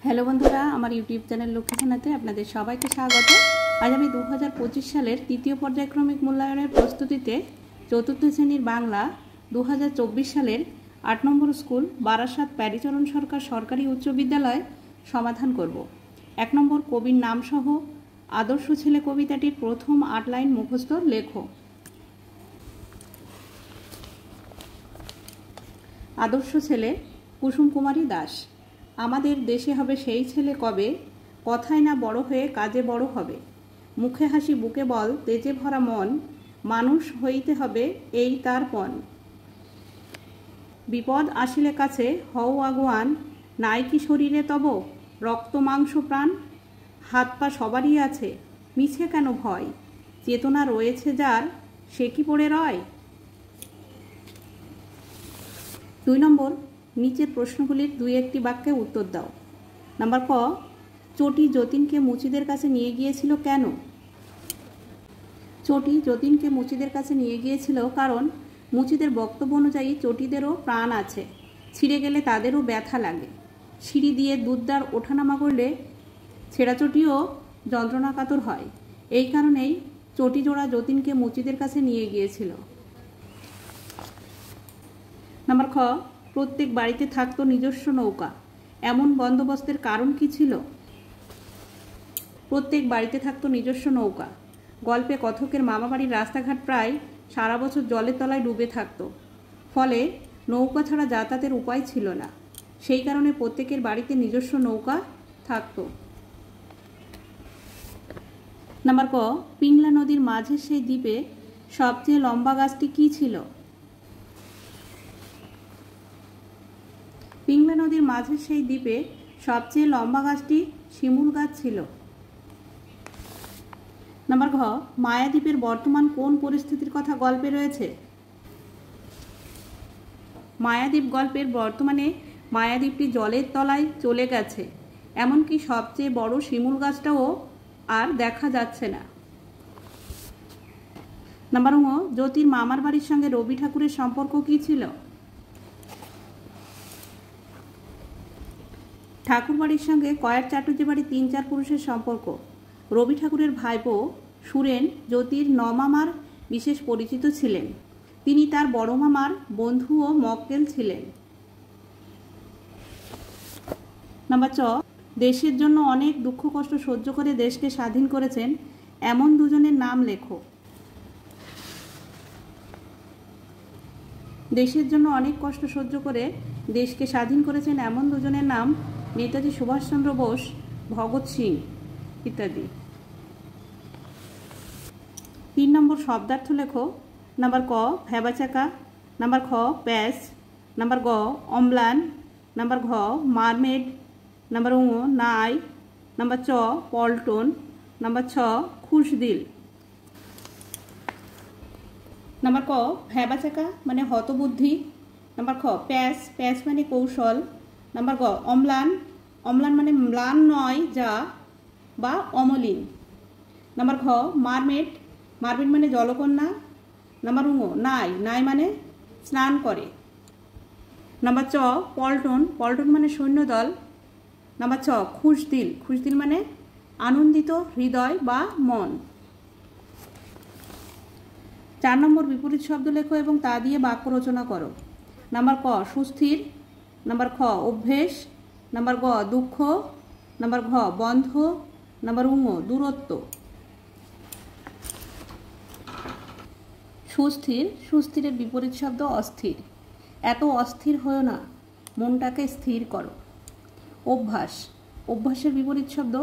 Hello বন্ধুরা, আমার YouTube channel লক্ষ্মীখানাতে আপনাদের সবাইকে স্বাগত। আজ আমি 2025 সালের তৃতীয় পর্যায়ক্রমিক মূল্যায়নের প্রস্তুতিতে চতুর্থ শ্রেণীর বাংলা 2024 সালের 8 নম্বর স্কুল বারাসাত প্যারীচরণ সরকার সরকারি উচ্চ বিদ্যালয় সমাধান করব। 1 নম্বর কবির নামসহ আদর্শ ছেলে কবিতাটির প্রথম 8 লাইন মুখস্থ লেখো। আদর্শ ছেলে কুসুম কুমারী দাস। আমাদের দেশে হবে সেই ছেলে কবে, কথায় না বড় হয়ে কাজে বড় হবে। মুখে হাসি বুকে বল তেজে ভরা মন, মানুষ হইতে হবে এই তার পণ। বিপদ আসিলে কাছে হও আগুয়ান, নাই কি শরীরে তব রক্ত মাংস প্রাণ। হাত পা সবারই আছে, মিছে কেন ভয়, চেতনা রয়েছে যার সে কি পড়ে রয়। 2 নম্বর নিচের প্রশ্নগুলির 2-1টি বাক্যে উত্তর দাও। নাম্বার ক, চটি যতীনকে মুচিদের কাছে নিয়ে গিয়েছিল কেন? চটি যতীনকে মুচিদের কাছে নিয়ে গিয়েছিল কারণ মুচিদের বক্তব্য অনুযায়ী চটিদেরও প্রাণ আছে, ছিঁড়ে গেলে তাদেরও ব্যথা লাগে। সিঁড়ি দিয়ে দুধদার ওঠানামা করলে ছেঁড়াচটিও যন্ত্রণাকাতর হয়। এই কারণেই চটি জোড়া যতীনকে মুচিদের কাছে নিয়ে গিয়েছিল। নাম্বার খ, প্রত্যেক বাড়িতে থাকতো নিজস্ব নৌকা, এমন বন্দোবস্তের কারণ কি ছিল? প্রত্যেক বাড়িতে থাকতো নিজস্ব নৌকা। গল্পে কথকের মামাবাড়ির রাস্তাঘাট প্রায় সারা বছর জলের তলায় ডুবে থাকতো, ফলে নৌকা ছাড়া যাতায়াতের উপায় ছিল না। সেই কারণে প্রত্যেকের বাড়িতে নিজস্ব নৌকা থাকতো। নাম্বার ক, পিংলা নদীর মাঝের সেই দ্বীপে সবচেয়ে লম্বা গাছটি কী ছিল? পিংলা নদীর মাঝের সেই দ্বীপে সবচেয়ে লম্বা গাছটি শিমুল গাছ ছিল। নাম্বার ঘ, মায়াদ্বীপের বর্তমান কোন পরিস্থিতির কথা গল্পে রয়েছে? মায়াদ্বীপ গল্পের বর্তমানে মায়াদ্বীপটি জলের তলায় চলে গেছে, এমনকি সবচেয়ে বড় শিমুল গাছটাও আর দেখা যাচ্ছে না। নাম্বার ঙ, জ্যোতির মামার বাড়ির সঙ্গে রবি ঠাকুরের সম্পর্ক কী ছিল? ঠাকুর বাড়ির সঙ্গে কয়ের চাটুর্যে বাড়ি 3-4 পুরুষের সম্পর্ক। রবি ঠাকুরের ভাইপো সুরেন জ্যোতির নমামার বিশেষ পরিচিত ছিলেন। তিনি তার বড় মামার বন্ধু ও মক্কেল ছিলেন। নাম্বার চ, দেশের জন্য অনেক দুঃখ কষ্ট সহ্য করে দেশকে স্বাধীন করেছেন এমন দুজনের নাম লেখো। দেশের জন্য অনেক কষ্ট সহ্য করে দেশকে স্বাধীন করেছেন এমন দুজনের নাম নেতাজি সুভাষচন্দ্র বোস, ভগৎ সিং ইত্যাদি। 3 নম্বর শব্দার্থ লেখো। নাম্বার ক, ভ্যাবাচাকা। নাম্বার খ, প্যাস। নাম্বার গ, অম্লান। নাম্বার ঘ, মারমেড। নাম্বার ঙ, নাই। নাম্বার চ, পল্টন। নাম্বার ছ, খুশদিল। নাম্বার ক, ভ্যাবাচাকা মানে হতবুদ্ধি। নাম্বার খ, প্যাস। প্যাস মানে কৌশল। নাম্বার গ, অম্লান। অম্লান মানে ম্লান নয় যা বা অমলিন। নাম্বার খ, মারমেড। মারমেড মানে জলকন্যা। নাম্বার ঙ, নাই। নাই মানে স্নান করে। নাম্বার চ, পল্টন। পল্টন মানে সৈন্যদল। নাম্বার ছ, খুশদিল। খুশদিল মানে আনন্দিত হৃদয় বা মন। 4 নম্বর বিপরীত শব্দ লেখো এবং তা দিয়ে বাক্য রচনা করো। নাম্বার ক, সুস্থির। নাম্বার খ, অভ্যেস। নাম্বার গ, দুঃখ। নাম্বার ঘ, বন্ধ। নাম্বার ঙ, দূরত্ব। সুস্থির। সুস্থিরের বিপরীত শব্দ অস্থির। এত অস্থির হয়েও না, মনটাকে স্থির করো। অভ্যাস। অভ্যাসের বিপরীত শব্দ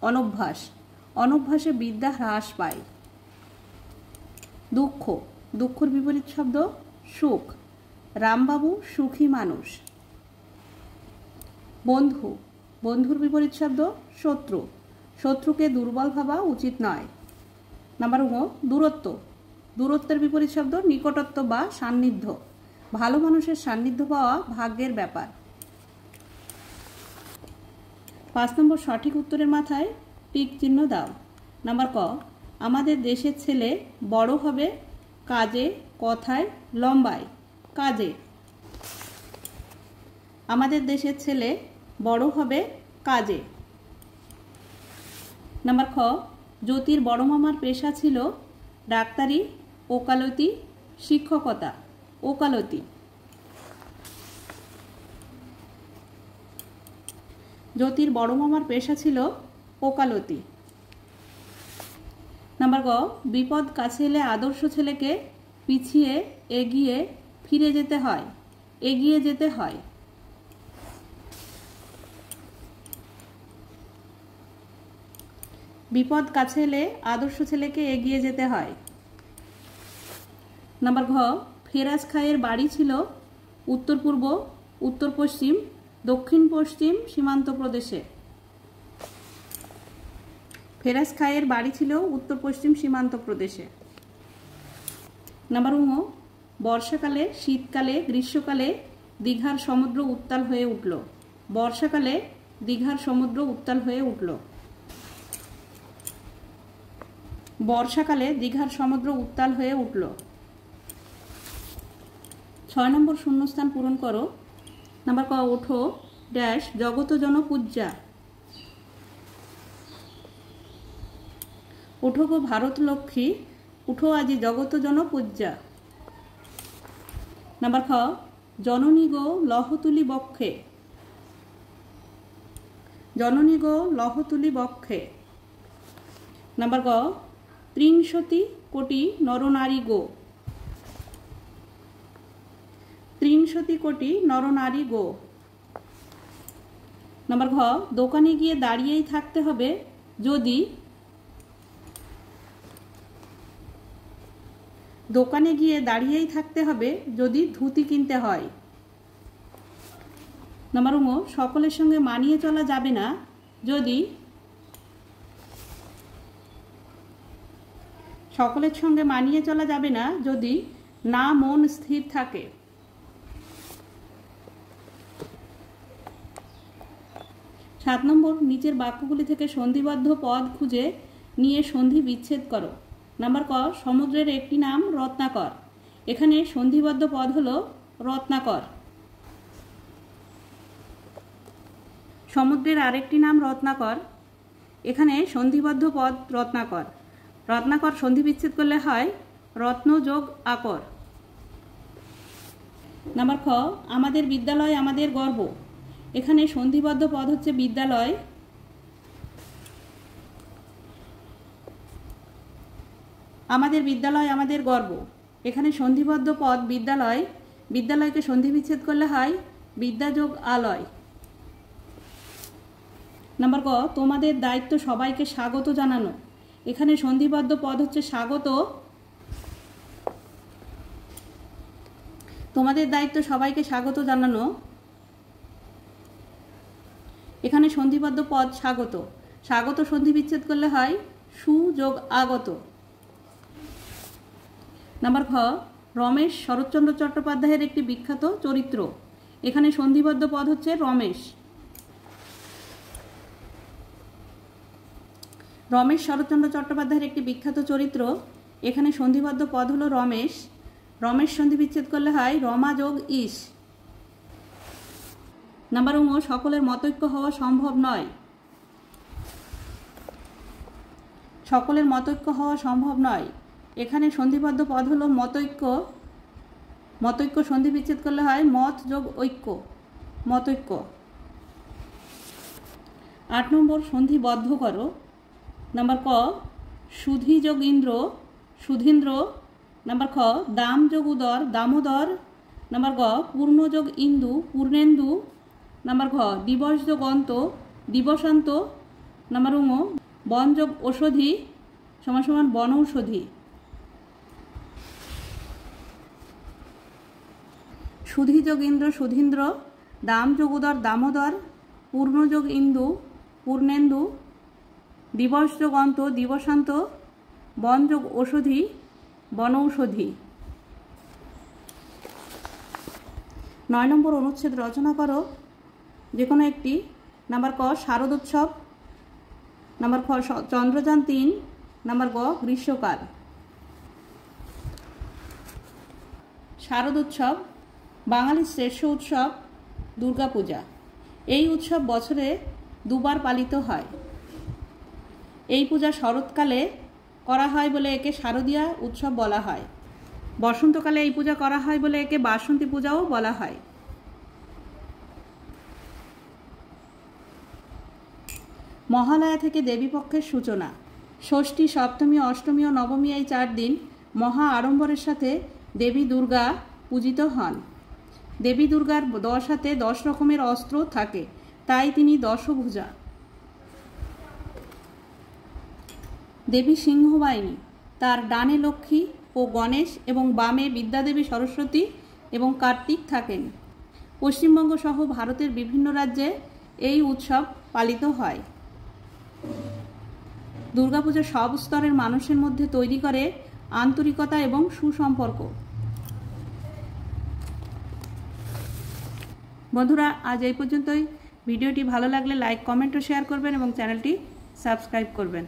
অনভ্যাস। অনভ্যাসে বিদ্যা হ্রাস পায়। দুঃখ। দুঃখের বিপরীত শব্দ সুখ। রামবাবু সুখী মানুষ। বন্ধু। বন্ধুর বিপরীত শব্দ শত্রু। শত্রুকে দুর্বল ভাবা উচিত নয়। নাম্বার ঙ, দূরত্ব। দূরত্বের বিপরীত শব্দ নিকটত্ব বা সান্নিধ্য। ভালো মানুষের সান্নিধ্য পাওয়া ভাগ্যের ব্যাপার। 5 নম্বর সঠিক উত্তরের মাথায় টিক চিহ্ন দাও। নাম্বার ক, আমাদের দেশের ছেলে বড় হবে কাজে, কথায়, লম্বায়। কাজে। আমাদের দেশের ছেলে বড় হবে কাজে। নাম্বার খ, জ্যোতির বড় মামার পেশা ছিল ডাক্তারি, ওকালতি, শিক্ষকতা। ওকালতি। জ্যোতির বড় মামার পেশা ছিল ওকালতি। নাম্বার গ, বিপদ কাছে এলে আদর্শ ছেলেকে পিছিয়ে এগিয়ে ফিরে যেতে হয়, এগিয়ে যেতে হয়। বিপদ কাছে এলে আদর্শ ছেলেকে এগিয়ে যেতে হয়। নাম্বার ঘ, ফেরাজ খাঁয়ের বাড়ি ছিল উত্তর পূর্ব, উত্তর পশ্চিম, দক্ষিণ পশ্চিম সীমান্ত প্রদেশে। ফেরাজ খাঁয়ের বাড়ি ছিল উত্তর পশ্চিম সীমান্ত প্রদেশে। নাম্বার ঙ, বর্ষাকালে, শীতকালে, গ্রীষ্মকালে দীঘার সমুদ্র উত্তাল হয়ে উঠল। বর্ষাকালে দীঘার সমুদ্র উত্তাল হয়ে উঠল। বর্ষাকালে দীঘার সমুদ্র উত্তাল হয়ে উঠল। 6 নম্বর শূন্যস্থান পূরণ করো। নাম্বার ক, ওঠো ড্যাশ জগত জন পূজ্যা। ওঠো গো ভারত লক্ষ্মী, উঠো আজি জগত জন পূজ্যা। নাম্বার খ, জননী গো লহ তুলি বক্ষে। জননী গো লহ তুলি বক্ষে। নাম্বার গ, 63 কোটি নরনারী গো। 63 কোটি নরনারী গো। নাম্বার ঘ, দোকানে গিয়ে দাঁড়িয়েই থাকতে হবে যদি, দোকানে গিয়ে দাঁড়িয়েই থাকতে হবে যদি ধুতি কিনতে হয়। নাম্বার ঙ, সকলের সঙ্গে মানিয়ে চলা যাবে না যদি, সকলের সঙ্গে মানিয়ে চলা যাবে না যদি না মন স্থির থাকে। 7 নম্বর, নিচের বাক্যগুলি থেকে সন্ধিবদ্ধ পদ খুঁজে নিয়ে সন্ধি বিচ্ছেদ করো। নাম্বার ক, সমুদ্রের একটি নাম রত্নাকর। এখানে সন্ধিবদ্ধ পদ হলো রত্নাকর। সমুদ্রের আরেকটি নাম রত্নাকর। এখানে সন্ধিবদ্ধ পদ রত্নাকর। রত্নাকর সন্ধি বিচ্ছেদ করলে হয় রত্ন যোগ আকর। নাম্বার খ, আমাদের বিদ্যালয় আমাদের গর্ব। এখানে সন্ধিবদ্ধ পদ হচ্ছে বিদ্যালয়। আমাদের বিদ্যালয় আমাদের গর্ব। এখানে সন্ধিবদ্ধ পদ বিদ্যালয়। বিদ্যালয়কে সন্ধি বিচ্ছেদ করলে হয় বিদ্যা যোগ আলয়। নাম্বার ক, তোমাদের দায়িত্ব সবাইকে স্বাগত জানানো। এখানে সন্ধিবদ্ধ পদ হচ্ছে স্বাগত। তোমাদের দায়িত্ব সবাইকে স্বাগত জানানো। এখানে সন্ধিবদ্ধ পদ স্বাগত। স্বাগত সন্ধি বিচ্ছেদ করলে হয় সু যোগ আগত। নাম্বার খ, রমেশ শরৎচন্দ্র চট্টোপাধ্যায়ের একটি বিখ্যাত চরিত্র। এখানে সন্ধিবদ্ধ পদ হচ্ছে রমেশ। রমেশ শরৎচন্দ্র চট্টোপাধ্যায়ের একটি বিখ্যাত চরিত্র। এখানে সন্ধিবদ্ধ পদ হলো রমেশ। রমেশ সন্ধি বিচ্ছেদ করলে হয় রমা যোগ ইস। নাম্বার ঙ, সকলের মতৈক্য হওয়া সম্ভব নয়। সকলের মতৈক্য হওয়া সম্ভব নয়। এখানে সন্ধিবদ্ধ পদ হলো মতৈক্য। মতৈক্য সন্ধি বিচ্ছেদ করলে হয় মত যোগ ঐক্য, মতৈক্য। 8 নম্বর, সন্ধিবদ্ধ করো। নাম্বার ক, সুধি যোগ ইন্দ্র, সুধীন্দ্র। নাম্বার খ, দাম যোগ উদর, দামোদর। নাম্বার গ, পূর্ণ যোগ ইন্দু, পূর্ণেন্দু। নাম্বার ঘ, দিবস যোগ অন্ত, দিবসান্ত। নাম্বার ঙ, বন যোগ ঔষধি সমান সমান বনৌষধি। সুধি যোগ ইন্দ্র, সুধীন্দ্র। দাম যোগ উদর, দামোদর। পূর্ণ যোগ ইন্দু, পূর্ণেন্দু। দিবস যোগ অন্ত, দিবসান্ত। বন যোগ ঔষধি, বনৌষধি। 9 নম্বর, অনুচ্ছেদ রচনা করো যে কোনো একটি। নাম্বার ক, শারদোৎসব। নাম্বার খ, চন্দ্রযান 3। নাম্বার গ, গ্রীষ্মকাল। শারদোৎসব বাঙালির শ্রেষ্ঠ উৎসব দুর্গাপূজা। এই উৎসব বছরে দুবার পালিত হয়। এই পূজা শরৎকালে করা হয় বলে একে শারদীয়া উৎসব বলা হয়। বসন্তকালে এই পূজা করা হয় বলে একে বাসন্তী পূজাও বলা হয়। মহালয়া থেকে দেবীপক্ষের সূচনা। ষষ্ঠী, সপ্তমী, অষ্টমী ও নবমী এই 4 দিন মহা আড়ম্বরের সাথে দেবী দুর্গা পূজিত হন। দেবী দুর্গার 10 হাতে 10 রকমের অস্ত্র থাকে, তাই তিনি দশভুজা। দেবী সিংহবাহিনী, তার ডানে লক্ষ্মী ও গণেশ এবং বামে বিদ্যাদেবী সরস্বতী এবং কার্তিক থাকেন। পশ্চিমবঙ্গ সহ ভারতের বিভিন্ন রাজ্যে এই উৎসব পালিত হয়। দুর্গাপূজা সব স্তরের মানুষের মধ্যে তৈরি করে আন্তরিকতা এবং সুসম্পর্ক। বন্ধুরা, আজ এই পর্যন্তই। ভিডিওটি ভালো লাগলে লাইক, কমেন্ট ও শেয়ার করবেন এবং চ্যানেলটি সাবস্ক্রাইব করবেন।